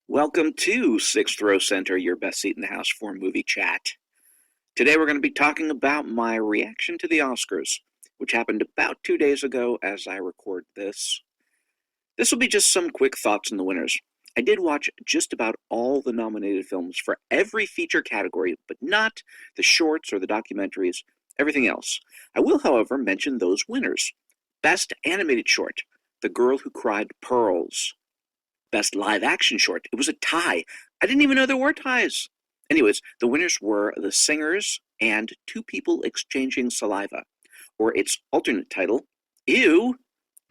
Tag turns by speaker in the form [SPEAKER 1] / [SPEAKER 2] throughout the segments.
[SPEAKER 1] Welcome to Sixth Row Center, your best seat in the house for movie chat. Today we're going to be talking about my reaction to the Oscars, which happened about 2 days ago as I record this. This will be just some quick thoughts on the winners. I did watch just about all the nominated films for every feature category, but not the shorts or the documentaries, everything else. I will, however, mention those winners. Best Animated Short, The Girl Who Cried Pearls. Best Live Action Short, it was a tie. I didn't even know there were ties. Anyways, the winners were The Singers and Two People Exchanging Saliva, or its alternate title, Ew.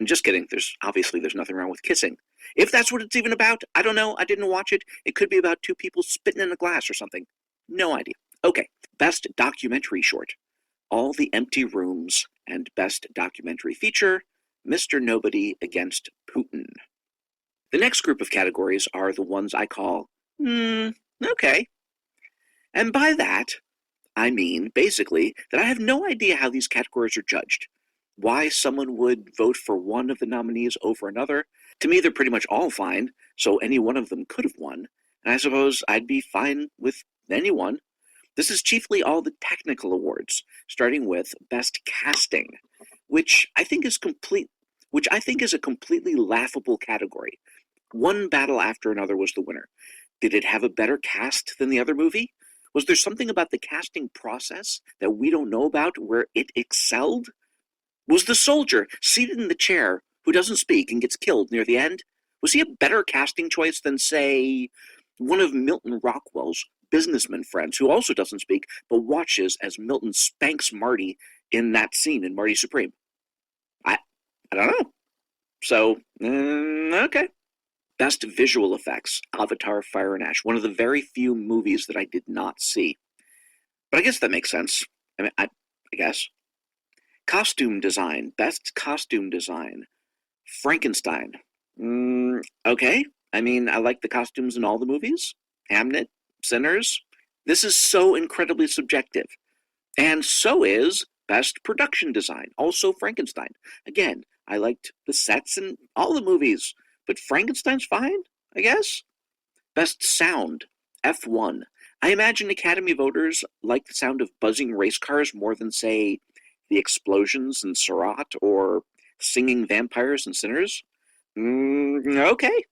[SPEAKER 1] I'm just kidding, there's nothing wrong with kissing. If that's what it's even about, I don't know, I didn't watch it. It could be about two people spitting in a glass or something. No idea. Okay, Best Documentary Short, All the Empty Rooms, and Best Documentary Feature, Mr. Nobody Against Putin. The next group of categories are the ones I call, okay. And by that, I mean, basically, that I have no idea how these categories are judged. Why someone would vote for one of the nominees over another. To me, they're pretty much all fine, so any one of them could have won, and I suppose I'd be fine with anyone. This is chiefly all the technical awards, starting with Best Casting, which I think is a completely laughable category. One battle after another was the winner. Did it have a better cast than the other movie? Was there something about the casting process that we don't know about where it excelled? Was the soldier seated in the chair who doesn't speak and gets killed near the end, was he a better casting choice than, say, one of Milton Rockwell's businessman friends who also doesn't speak but watches as Milton spanks Marty in that scene in Marty Supreme? I don't know. So, okay. Best Visual Effects, Avatar, Fire and Ash, one of the very few movies that I did not see. But I guess that makes sense. I guess. Costume Design, Best Costume Design, Frankenstein. Okay. I mean, I like the costumes in all the movies. Hamnet, Sinners. This is so incredibly subjective. And so is Best Production Design, also Frankenstein. Again, I liked the sets in all the movies, but Frankenstein's fine, I guess. Best Sound, F1. I imagine Academy voters like the sound of buzzing race cars more than, say, the explosions in Surratt or singing vampires and sinners. Okay.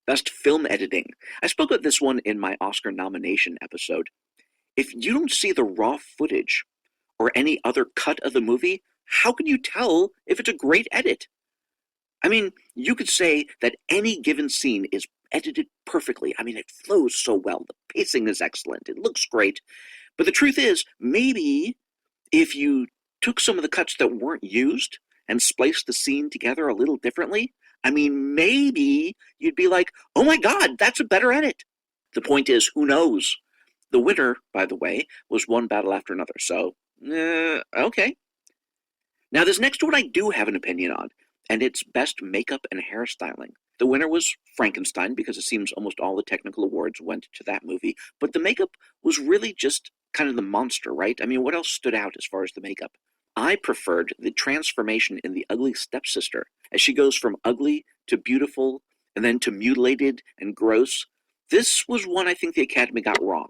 [SPEAKER 1] Best Film Editing. I spoke about this one in my Oscar nomination episode. If you don't see the raw footage or any other cut of the movie, how can you tell if it's a great edit? I mean, you could say that any given scene is edited perfectly. I mean, it flows so well. The pacing is excellent. It looks great. But the truth is, maybe if you took some of the cuts that weren't used and spliced the scene together a little differently, I mean, maybe you'd be like, oh my God, that's a better edit. The point is, who knows? The winner, by the way, was one battle after another. So, okay. Now, this next one I do have an opinion on, and it's Best Makeup and Hairstyling. The winner was Frankenstein because it seems almost all the technical awards went to that movie, but the makeup was really just kind of the monster, right? I mean, what else stood out as far as the makeup? I preferred the transformation in The Ugly Stepsister, as she goes from ugly to beautiful and then to mutilated and gross. This was one I think the Academy got wrong.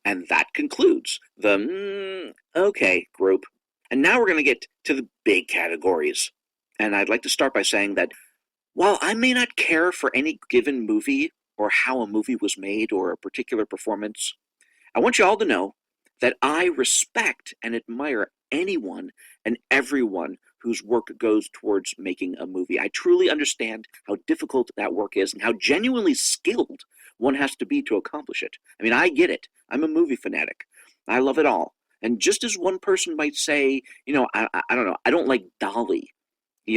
[SPEAKER 1] And that concludes the okay group. And now we're going to get to the big categories. And I'd like to start by saying that while I may not care for any given movie or how a movie was made or a particular performance, I want you all to know that I respect and admire anyone and everyone whose work goes towards making a movie. I truly understand how difficult that work is and how genuinely skilled one has to be to accomplish it. I mean, I get it. I'm a movie fanatic. I love it all. And just as one person might say, I don't know, I don't like Dolly.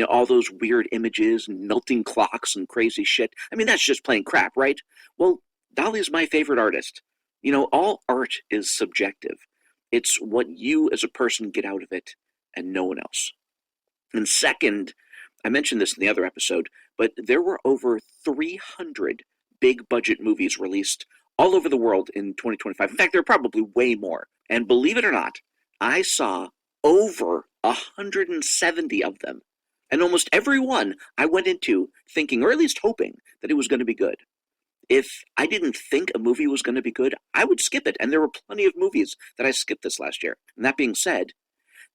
[SPEAKER 1] All those weird images and melting clocks and crazy shit. I mean, that's just plain crap, right? Well, Dolly's my favorite artist. All art is subjective. It's what you as a person get out of it and no one else. And second, I mentioned this in the other episode, but there were over 300 big budget movies released all over the world in 2025. In fact, there are probably way more. And believe it or not, I saw over 170 of them. And almost every one I went into thinking, or at least hoping, that it was going to be good. If I didn't think a movie was going to be good, I would skip it. And there were plenty of movies that I skipped this last year. And that being said,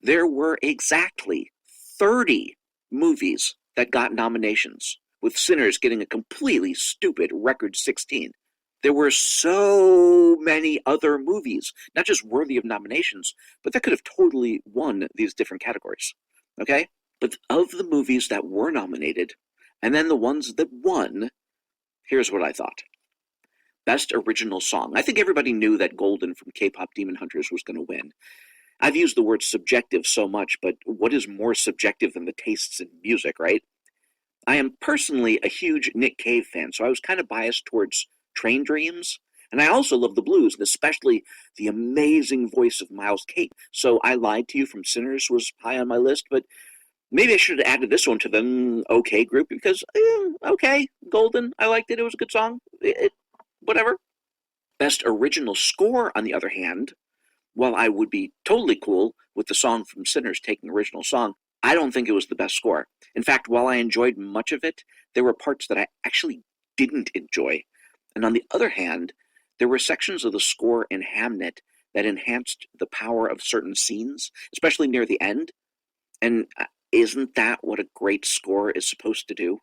[SPEAKER 1] there were exactly 30 movies that got nominations, with Sinners getting a completely stupid record 16. There were so many other movies, not just worthy of nominations, but that could have totally won these different categories. Okay? But of the movies that were nominated, and then the ones that won, here's what I thought. Best Original Song. I think everybody knew that Golden from K-Pop Demon Hunters was going to win. I've used the word subjective so much, but what is more subjective than the tastes in music, right? I am personally a huge Nick Cave fan, so I was kind of biased towards Train Dreams. And I also love the blues, and especially the amazing voice of Miles Kate. So I Lied to You from Sinners was high on my list, but maybe I should have added this one to the okay group because, okay, Golden, I liked it. It was a good song. Whatever. Best Original Score, on the other hand, while I would be totally cool with the song from Sinners taking original song, I don't think it was the best score. In fact, while I enjoyed much of it, there were parts that I actually didn't enjoy. And on the other hand, there were sections of the score in Hamnet that enhanced the power of certain scenes, especially near the end. And isn't that what a great score is supposed to do?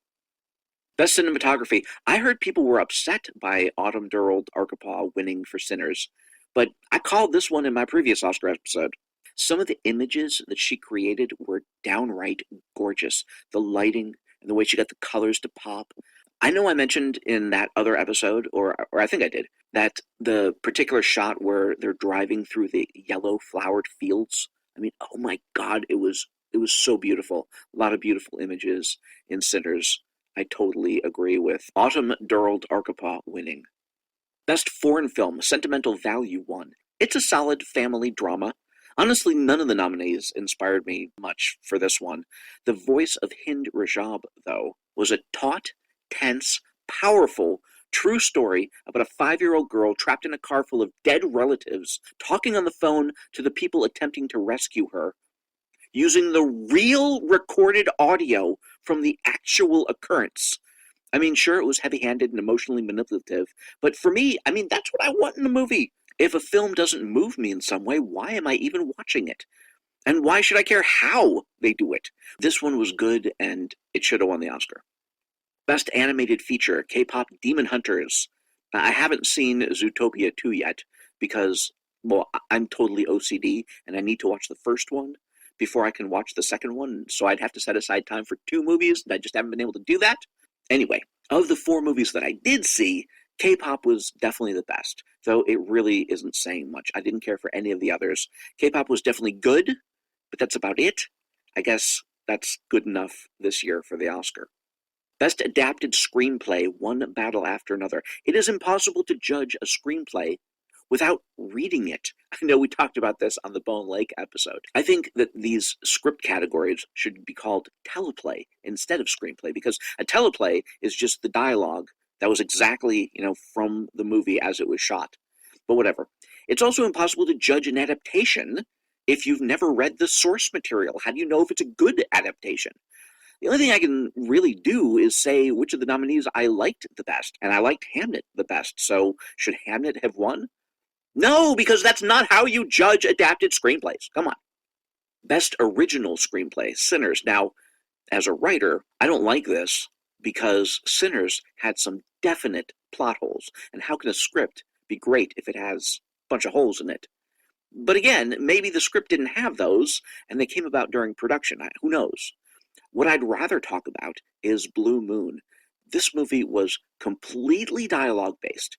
[SPEAKER 1] Best Cinematography. I heard people were upset by Autumn Durald Arkapaw winning for Sinners, but I called this one in my previous Oscar episode. Some of the images that she created were downright gorgeous. The lighting and the way she got the colors to pop. I know I mentioned in that other episode, or I think I did, that the particular shot where they're driving through the yellow flowered fields. I mean, oh my God, it was so beautiful. A lot of beautiful images in Sinners. I totally agree with Autumn Durald Arkapaw winning. Best Foreign Film, Sentimental Value won. It's a solid family drama. Honestly, none of the nominees inspired me much for this one. The voice of Hind Rajab, though, was a taut, tense, powerful, true story about a 5-year-old girl trapped in a car full of dead relatives, talking on the phone to the people attempting to rescue her, using the real recorded audio from the actual occurrence. I mean, sure, it was heavy-handed and emotionally manipulative, but for me, I mean, that's what I want in a movie. If a film doesn't move me in some way, why am I even watching it? And why should I care how they do it? This one was good, and it should have won the Oscar. Best Animated Feature, K-Pop Demon Hunters. I haven't seen Zootopia 2 yet, because, well, I'm totally OCD, and I need to watch the first one before I can watch the second one, so I'd have to set aside time for 2 movies, and I just haven't been able to do that. Anyway, of the 4 movies that I did see, K-pop was definitely the best, though it really isn't saying much. I didn't care for any of the others. K-pop was definitely good, but that's about it. I guess that's good enough this year for the Oscar. Best Adapted Screenplay, One Battle After Another. It is impossible to judge a screenplay without reading it. I know we talked about this on the Bone Lake episode. I think that these script categories should be called teleplay instead of screenplay, because a teleplay is just the dialogue that was exactly, from the movie as it was shot. But whatever. It's also impossible to judge an adaptation if you've never read the source material. How do you know if it's a good adaptation? The only thing I can really do is say which of the nominees I liked the best, and I liked Hamnet the best, so should Hamnet have won? No, because that's not how you judge adapted screenplays. Come on. Best Original Screenplay, Sinners. Now, as a writer, I don't like this because Sinners had some definite plot holes, and how can a script be great if it has a bunch of holes in it? But again, maybe the script didn't have those, and they came about during production. Who knows? What I'd rather talk about is Blue Moon. This movie was completely dialogue-based.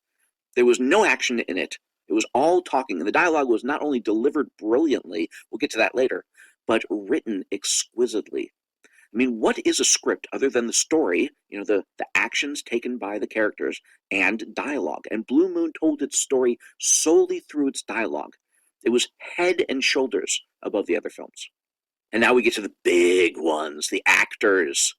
[SPEAKER 1] There was no action in it. It was all talking, and the dialogue was not only delivered brilliantly, we'll get to that later, but written exquisitely. I mean, what is a script other than the story, the actions taken by the characters, and dialogue? And Blue Moon told its story solely through its dialogue. It was head and shoulders above the other films. And now we get to the big ones, the actors.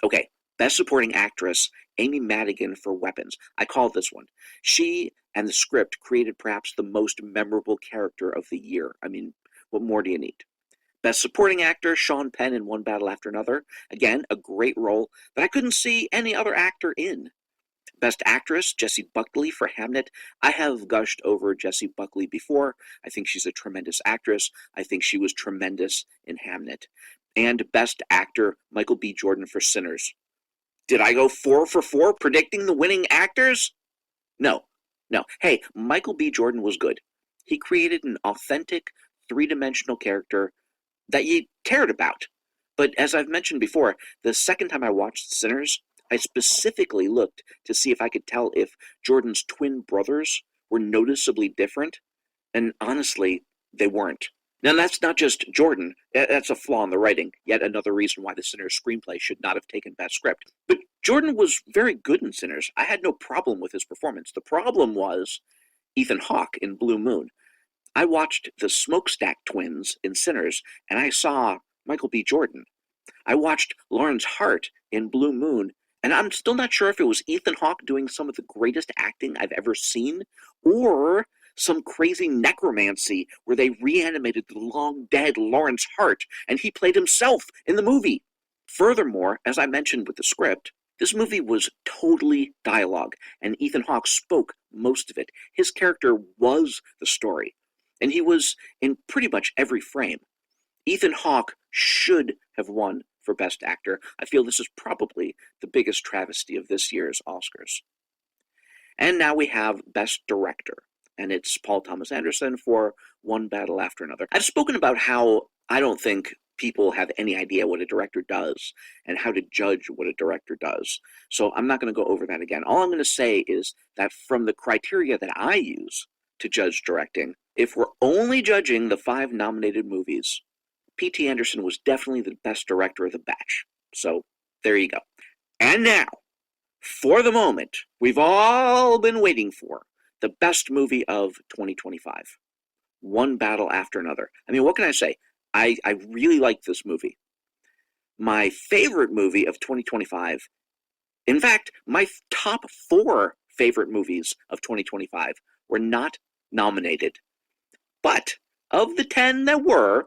[SPEAKER 1] Okay, Best Supporting Actress, Amy Madigan for Weapons. I call this one. She and the script created perhaps the most memorable character of the year. I mean, what more do you need? Best Supporting Actor, Sean Penn in One Battle After Another. Again, a great role that I couldn't see any other actor in. Best Actress, Jessie Buckley for Hamnet. I have gushed over Jessie Buckley before. I think she's a tremendous actress. I think she was tremendous in Hamnet. And Best Actor, Michael B. Jordan for Sinners. Did I go 4 for 4 predicting the winning actors? No. Hey, Michael B. Jordan was good. He created an authentic, three-dimensional character that you cared about. But as I've mentioned before, the second time I watched Sinners, I specifically looked to see if I could tell if Jordan's twin brothers were noticeably different, and honestly, they weren't. Now, that's not just Jordan. That's a flaw in the writing. Yet another reason why the Sinners screenplay should not have taken Best Script. But Jordan was very good in Sinners. I had no problem with his performance. The problem was Ethan Hawke in Blue Moon. I watched the Smokestack Twins in Sinners, and I saw Michael B. Jordan. I watched Lawrence Hart in Blue Moon, and I'm still not sure if it was Ethan Hawke doing some of the greatest acting I've ever seen, or some crazy necromancy where they reanimated the long-dead Lawrence Hart, and he played himself in the movie. Furthermore, as I mentioned with the script, this movie was totally dialogue, and Ethan Hawke spoke most of it. His character was the story, and he was in pretty much every frame. Ethan Hawke should have won for Best Actor. I feel this is probably the biggest travesty of this year's Oscars. And now we have Best Director, and it's Paul Thomas Anderson for One Battle After Another. I've spoken about how I don't think people have any idea what a director does and how to judge what a director does. So I'm not going to go over that again. All I'm going to say is that from the criteria that I use to judge directing, if we're only judging the 5 nominated movies, P.T. Anderson was definitely the best director of the batch. So there you go. And now, for the moment we've all been waiting for, the best movie of 2025. One Battle After Another. I mean, what can I say? I really like this movie. My favorite movie of 2025, in fact, my top 4 favorite movies of 2025 were not nominated. But of the 10 that were,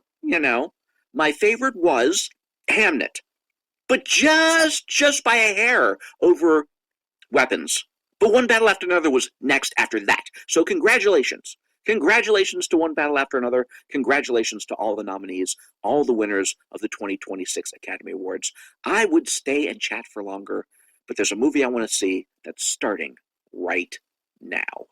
[SPEAKER 1] my favorite was Hamnet. But just by a hair over Weapons. But One Battle After Another was next after that. So congratulations. Congratulations to One Battle After Another. Congratulations to all the nominees, all the winners of the 2026 Academy Awards. I would stay and chat for longer, but there's a movie I want to see that's starting right now.